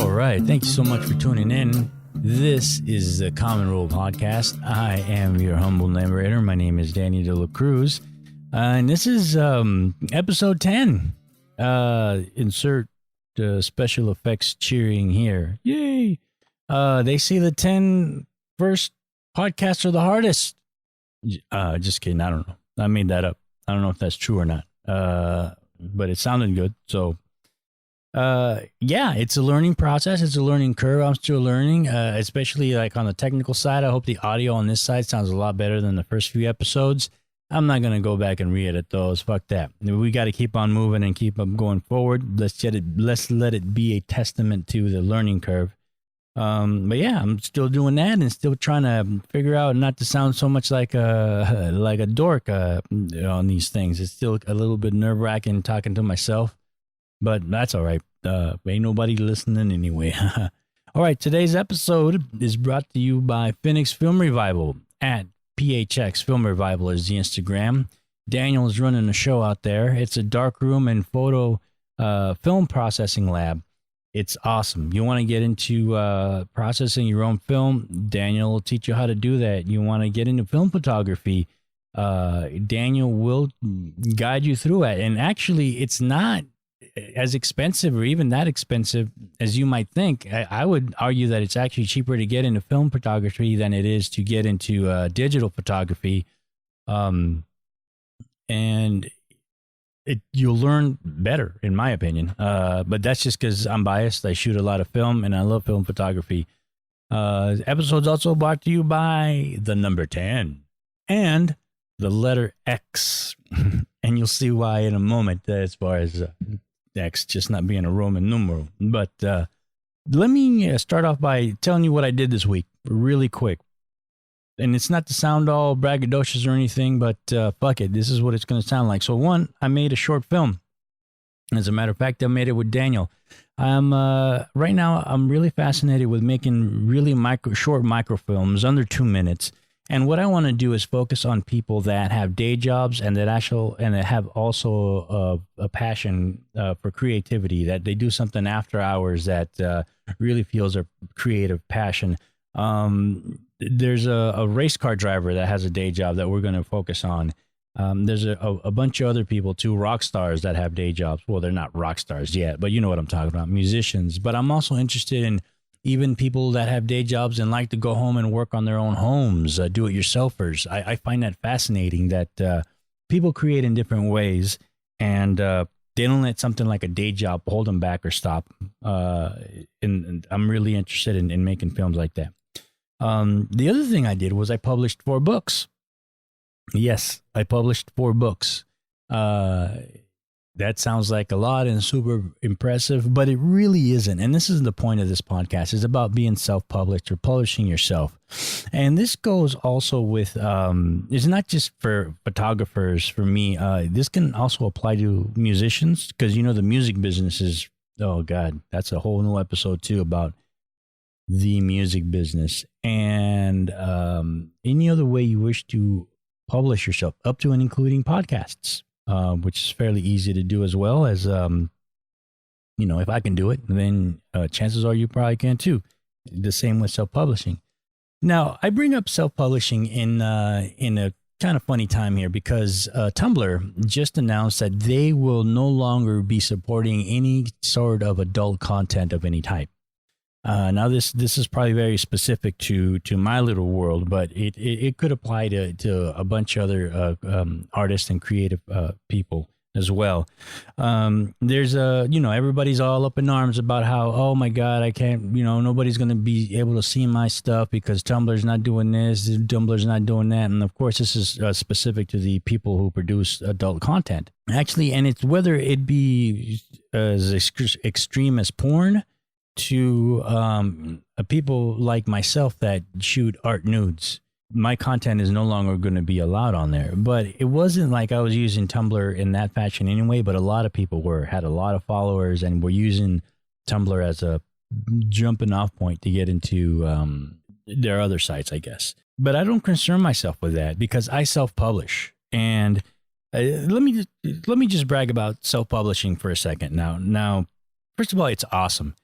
All right. Thank you so much for tuning in. This is the Common Rule Podcast. I am your humble narrator. My name is Danny De La Cruz. And this is episode 10. Insert special effects cheering here. Yay. They say the 10 first podcasts are the hardest. Just kidding. I don't know. I made that up. I don't know if that's true or not. But it sounded good. So, yeah, it's a learning process. It's a learning curve. I'm still learning, especially like on the technical side. I hope the audio on this side sounds a lot better than the first few episodes. I'm not going to go back and re-edit those. Fuck that. We got to keep on moving and keep on going forward. Let's let it be a testament to the learning curve. But yeah, I'm still doing that and still trying to figure out not to sound so much like a dork on these things. It's still a little bit nerve-wracking talking to myself, but that's all right. Ain't nobody listening anyway. All right, today's episode is brought to you by Phoenix Film Revival at PHX Film Revival is the Instagram. Daniel is running a show out there. It's a dark room and photo film processing lab. It's awesome. You want to get into processing your own film, Daniel will teach you how to do that. You want to get into film photography, Daniel will guide you through it. And actually, it's not as expensive or even that expensive as you might think. I would argue that it's actually cheaper to get into film photography than it is to get into digital photography. And you'll learn better, in my opinion. But that's just because I'm biased. I shoot a lot of film, and I love film photography. Episode's also brought to you by the number 10 and the letter X. And you'll see why in a moment as far as X just not being a Roman numeral. But let me start off by telling you what I did this week really quick. And it's not to sound all braggadocious or anything, but fuck it. This is what it's going to sound like. So one, I made a short film. As a matter of fact, I made it with Daniel. Right now, I'm really fascinated with making really short microfilms under 2 minutes. And what I want to do is focus on people that have day jobs and that have also a passion for creativity, that they do something after hours that really feels a creative passion. There's a race car driver that has a day job that we're going to focus on. There's a bunch of other people too, rock stars that have day jobs. Well, they're not rock stars yet, but you know what I'm talking about, musicians. But I'm also interested in even people that have day jobs and like to go home and work on their own homes, do-it-yourselfers. I find that fascinating that people create in different ways, and they don't let something like a day job hold them back or stop. And I'm really interested in making films like that. The other thing I did was I published 4 books. Yes, I published 4 books. That sounds like a lot and super impressive, but it really isn't. And this is the point of this podcast. It's about being self-published or publishing yourself. And this goes also with, it's not just for photographers, for me. This can also apply to musicians because, you know, the music business is, oh God, that's a whole new episode too about the music business. And any other way you wish to publish yourself, up to and including podcasts. Which is fairly easy to do as well as, you know, if I can do it, then chances are you probably can too. The same with self-publishing. Now, I bring up self-publishing in a kind of funny time here because Tumblr just announced that they will no longer be supporting any sort of adult content of any type. Now, this is probably very specific to my little world, but it could apply to a bunch of other artists and creative people as well. There's everybody's all up in arms about how, oh my God, I can't, nobody's going to be able to see my stuff because Tumblr's not doing this, Tumblr's not doing that. And of course, this is specific to the people who produce adult content. Actually, and it's whether it be as extreme as porn, to people like myself that shoot art nudes. My content is no longer going to be allowed on there. But it wasn't like I was using Tumblr in that fashion anyway, but a lot of people had a lot of followers and were using Tumblr as a jumping off point to get into their other sites, I guess. But I don't concern myself with that because I self-publish. And let me just brag about self-publishing for a second. Now, first of all, it's awesome.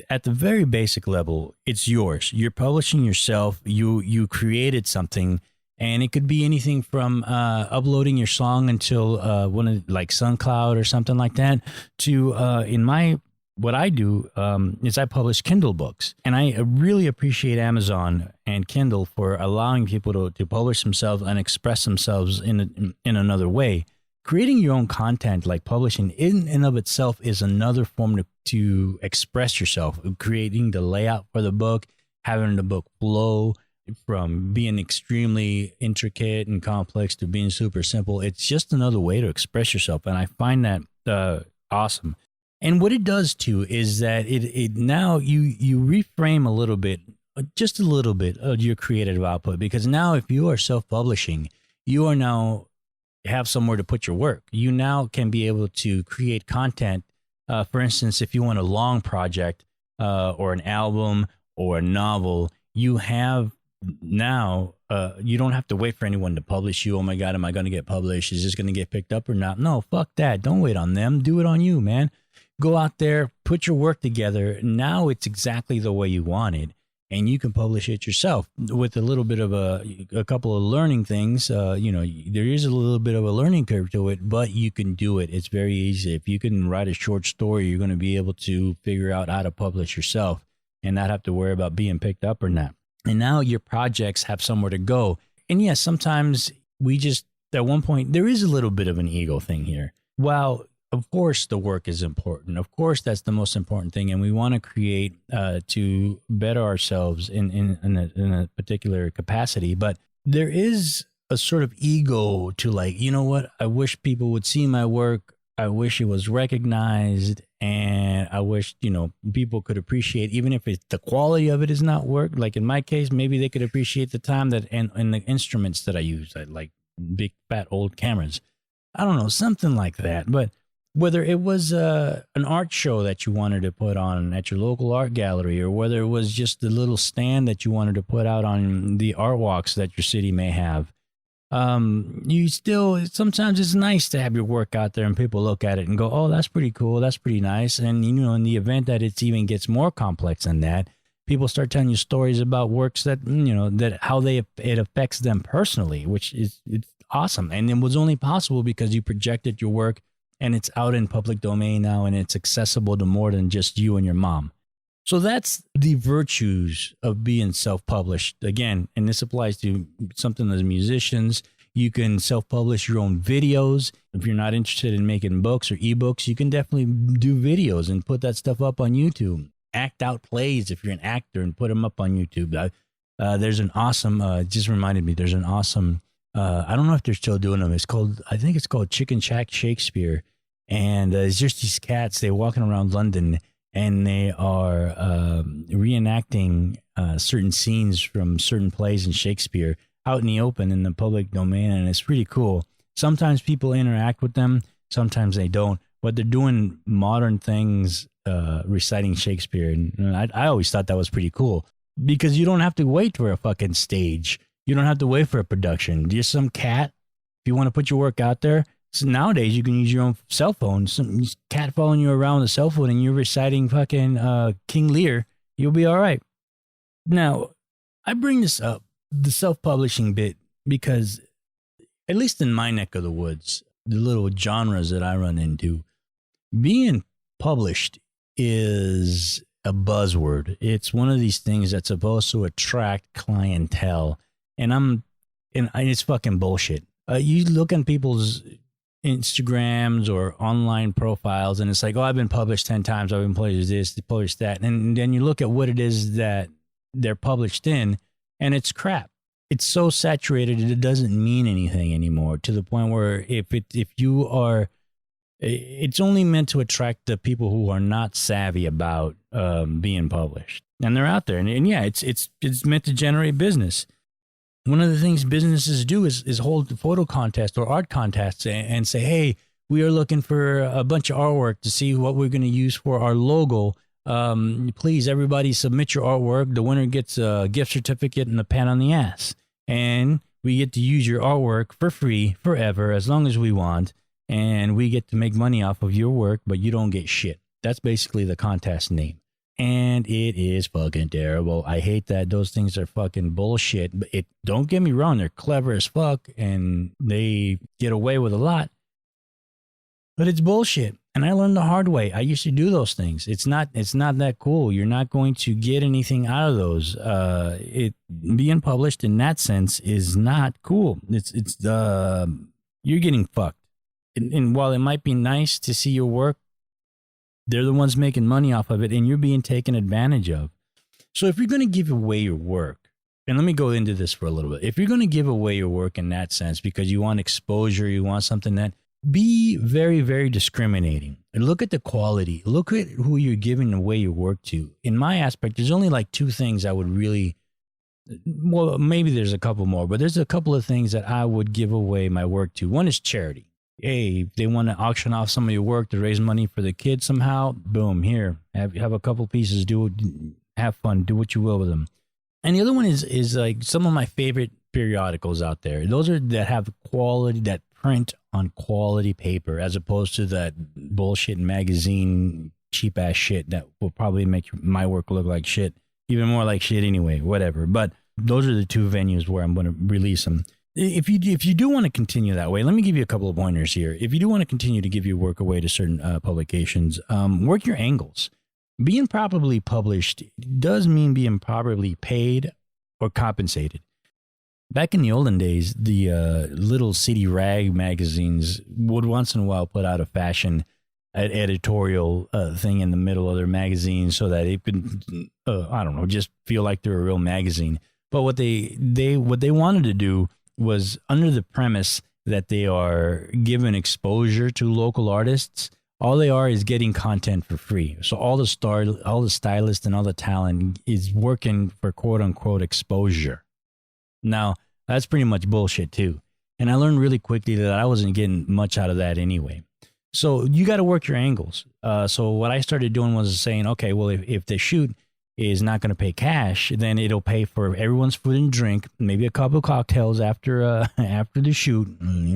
at the very basic level, it's yours. You're publishing yourself. You created something, and it could be anything from uploading your song until one of like SoundCloud or something like that. To in my what I do is I publish Kindle books, and I really appreciate Amazon and Kindle for allowing people to publish themselves and express themselves in another way. Creating your own content, like publishing in and of itself, is another form to express yourself. Creating the layout for the book, having the book flow from being extremely intricate and complex to being super simple. It's just another way to express yourself, and I find that awesome. And what it does too is that it now you reframe a little bit, just a little bit of your creative output, because now if you are self-publishing, you are now have somewhere to put your work. You now can be able to create content. For instance, if you want a long project or an album or a novel, you have now, you don't have to wait for anyone to publish you. Oh my God, am I going to get published? Is this going to get picked up or not? No, fuck that. Don't wait on them. Do it on you, man. Go out there, put your work together. Now it's exactly the way you want it. And you can publish it yourself with a little bit of a couple of learning things. There is a little bit of a learning curve to it, but you can do it. It's very easy. If you can write a short story, you're going to be able to figure out how to publish yourself and not have to worry about being picked up or not. And now your projects have somewhere to go. And yes, sometimes at one point, there is a little bit of an ego thing here. Well, of course, the work is important. Of course, that's the most important thing. And we want to create to better ourselves in a particular capacity. But there is a sort of ego to like, you know what? I wish people would see my work. I wish it was recognized. And I wish, people could appreciate, even if the quality of it is not work. Like in my case, maybe they could appreciate the time that and the instruments that I use, like big, fat, old cameras. I don't know, something like that. But whether it was an art show that you wanted to put on at your local art gallery, or whether it was just the little stand that you wanted to put out on the art walks that your city may have, sometimes it's nice to have your work out there and people look at it and go, oh, that's pretty cool. That's pretty nice. And, in the event that it even gets more complex than that, people start telling you stories about works that, that how it affects them personally, which it's awesome. And it was only possible because you projected your work, and it's out in public domain now, and it's accessible to more than just you and your mom. So that's the virtues of being self-published. Again, and this applies to something as musicians. You can self-publish your own videos. If you're not interested in making books or ebooks, you can definitely do videos and put that stuff up on YouTube. Act out plays if you're an actor and put them up on YouTube. There's an awesome, just reminded me, there's an awesome, I don't know if they're still doing them. I think it's called Chicken Shack Shakespeare. And it's just these cats, they're walking around London, and they are reenacting certain scenes from certain plays in Shakespeare out in the open in the public domain, and it's pretty cool. Sometimes people interact with them, sometimes they don't, but they're doing modern things, reciting Shakespeare. And I always thought that was pretty cool, because you don't have to wait for a fucking stage. You don't have to wait for a production. Just some cat, if you want to put your work out there. So nowadays, you can use your own cell phone. Some cat following you around with a cell phone, and you're reciting fucking King Lear. You'll be all right. Now, I bring this up, the self-publishing bit, because at least in my neck of the woods, the little genres that I run into, being published is a buzzword. It's one of these things that's supposed to attract clientele, and it's fucking bullshit. You look on people's Instagrams or online profiles, and it's like, oh, I've been published 10 times. I've been published this, published that. And then you look at what it is that they're published in, and it's crap. It's so saturated that it doesn't mean anything anymore, to the point where it's only meant to attract the people who are not savvy about being published. And they're out there. And yeah, it's meant to generate business. One of the things businesses do is hold photo contests or art contests and say, hey, we are looking for a bunch of artwork to see what we're going to use for our logo. Please, everybody submit your artwork. The winner gets a gift certificate and a pat on the ass. And we get to use your artwork for free forever, as long as we want. And we get to make money off of your work, but you don't get shit. That's basically the contest name. And it is fucking terrible. I hate that. Those things are fucking bullshit. But don't get me wrong, they're clever as fuck and they get away with a lot. But it's bullshit. And I learned the hard way. I used to do those things. It's not that cool. You're not going to get anything out of those. It being published in that sense is not cool. You're getting fucked. And while it might be nice to see your work, they're the ones making money off of it, and you're being taken advantage of. So if you're going to give away your work, and let me go into this for a little bit. If you're going to give away your work in that sense because you want exposure, you want something that, be very, very discriminating. And look at the quality. Look at who you're giving away your work to. In my aspect, there's only like two things I would really, well, maybe there's a couple more, but there's a couple of things that I would give away my work to. One is charity. Hey, if they want to auction off some of your work to raise money for the kids somehow, boom, here, have a couple pieces, have fun, do what you will with them. And the other one is like some of my favorite periodicals out there. Those are that have quality, that print on quality paper, as opposed to that bullshit magazine, cheap ass shit that will probably make my work look like shit, even more like shit anyway, whatever. But those are the two venues where I'm going to release them. If you do want to continue that way, let me give you a couple of pointers here. If you do want to continue to give your work away to certain publications, work your angles. Being properly published does mean being properly paid or compensated. Back in the olden days, the little city rag magazines would once in a while put out a fashion editorial thing in the middle of their magazine so that it could, I don't know, just feel like they're a real magazine. But what they wanted to do was, under the premise that they are given exposure to local artists, all they are is getting content for free. So all the stylists and all the talent is working for quote unquote exposure. Now, that's pretty much bullshit too. And I learned really quickly that I wasn't getting much out of that anyway. So you got to work your angles. So what I started doing was saying, okay, well, if the shoot is not going to pay cash, then it'll pay for everyone's food and drink, maybe a couple of cocktails after the shoot,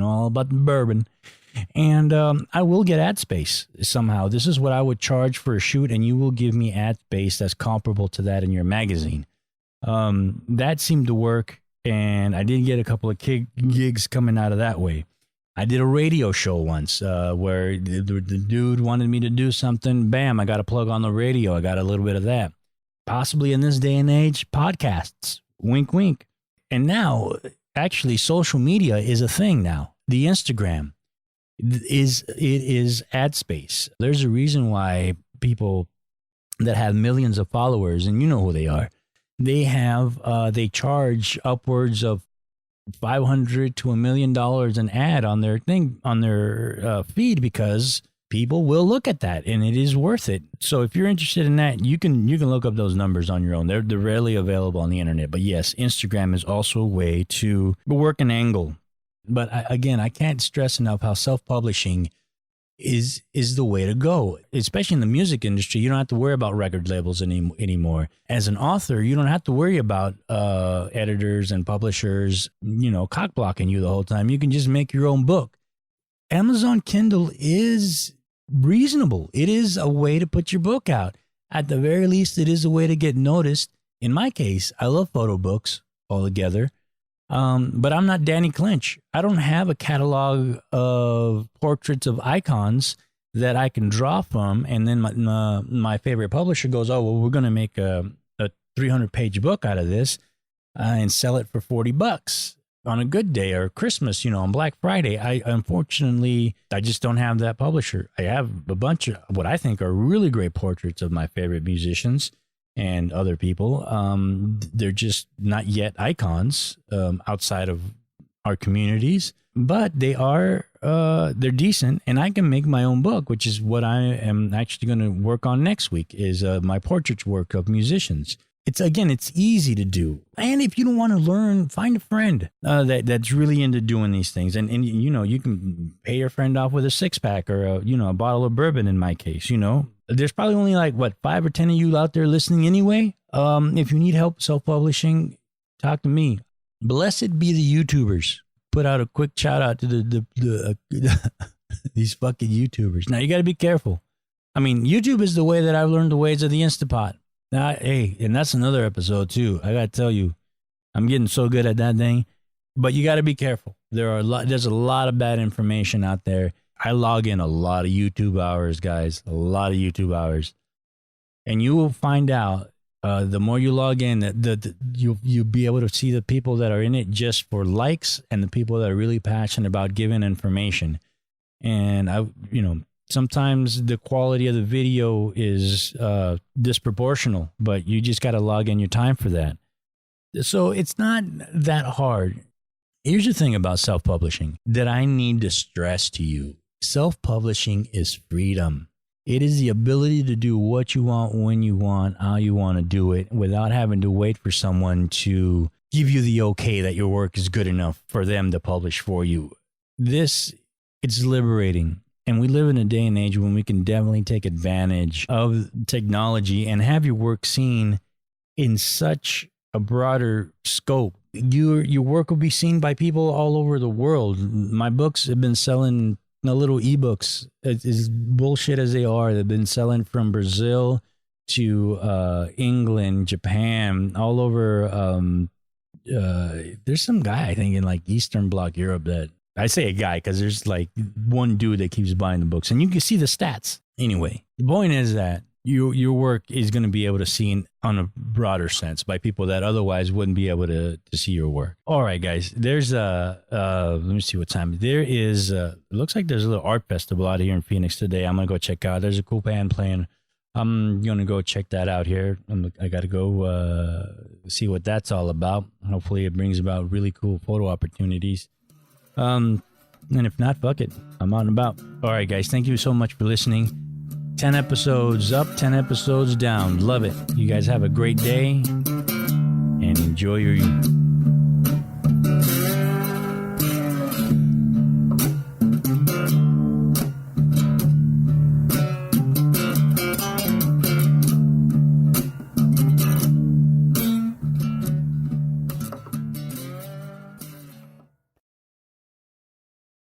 all about the bourbon. And I will get ad space somehow. This is what I would charge for a shoot, and you will give me ad space that's comparable to that in your magazine. That seemed to work, and I did get a couple of gigs coming out of that way. I did a radio show once where the dude wanted me to do something. Bam, I got a plug on the radio. I got a little bit of that. Possibly in this day and age, podcasts. Wink, wink. And now, actually, social media is a thing now. The Instagram is ad space. There's a reason why people that have millions of followers, and you know who they are, they charge upwards of $500 to $1 million an ad on their thing, on their feed, because people will look at that and it is worth it. So if you're interested in that, you can look up those numbers on your own. They're rarely available on the internet. But yes, Instagram is also a way to work an angle. But I can't stress enough how self-publishing is the way to go, especially in the music industry. You don't have to worry about record labels anymore. As an author, you don't have to worry about editors and publishers, cock blocking you the whole time. You can just make your own book. Amazon Kindle is reasonable. It is a way to put your book out. At the very least, it is a way to get noticed. In my case, I love photo books altogether. But I'm not Danny Clinch. I don't have a catalog of portraits of icons that I can draw from. And then my favorite publisher goes, oh, well, we're going to make a 300-page book out of this and sell it for $40 on a good day, or Christmas, on Black Friday. Unfortunately, I just don't have that publisher. I have a bunch of what I think are really great portraits of my favorite musicians and other people. They're just not yet icons outside of our communities, but they're decent, and I can make my own book, which is what I am actually going to work on next week, is my portrait work of musicians. It's easy to do. And if you don't want to learn, find a friend that's really into doing these things. And you can pay your friend off with a 6-pack or a bottle of bourbon in my case. There's probably only 5 or 10 of you out there listening anyway. If you need help self-publishing, talk to me. Blessed be the YouTubers. Put out a quick shout out to the these fucking YouTubers. Now you got to be careful. I mean, YouTube is the way that I've learned the ways of the Instapot. Hey, and that's another episode too. I got to tell you, I'm getting so good at that thing, but you got to be careful. There's a lot of bad information out there. I log in a lot of YouTube hours, guys, a lot of YouTube hours. And you will find out the more you log in, that you'll be able to see the people that are in it just for likes and the people that are really passionate about giving information. And sometimes the quality of the video is disproportional, but you just got to log in your time for that. So it's not that hard. Here's the thing about self-publishing that I need to stress to you. Self-publishing is freedom. It is the ability to do what you want, when you want, how you want to do it without having to wait for someone to give you the okay that your work is good enough for them to publish for you. It's liberating. And we live in a day and age when we can definitely take advantage of technology and have your work seen in such a broader scope. Your work will be seen by people all over the world. My books have been selling, little ebooks, as bullshit as they are. They've been selling from Brazil to England, Japan, all over. There's some guy, I think, in like Eastern Bloc Europe that, I say a guy because there's like one dude that keeps buying the books, and you can see the stats. Anyway, the point is that your work is going to be able to see on a broader sense by people that otherwise wouldn't be able to see your work. All right, guys, there's let me see what time. There is it looks like there's a little art festival out here in Phoenix today. I'm going to go check out. There's a cool band playing. I'm going to go check that out here. I got to go see what that's all about. Hopefully it brings about really cool photo opportunities. And if not, fuck it. I'm on about. All right, guys. Thank you so much for listening. 10 episodes up, 10 episodes down. Love it. You guys have a great day and enjoy your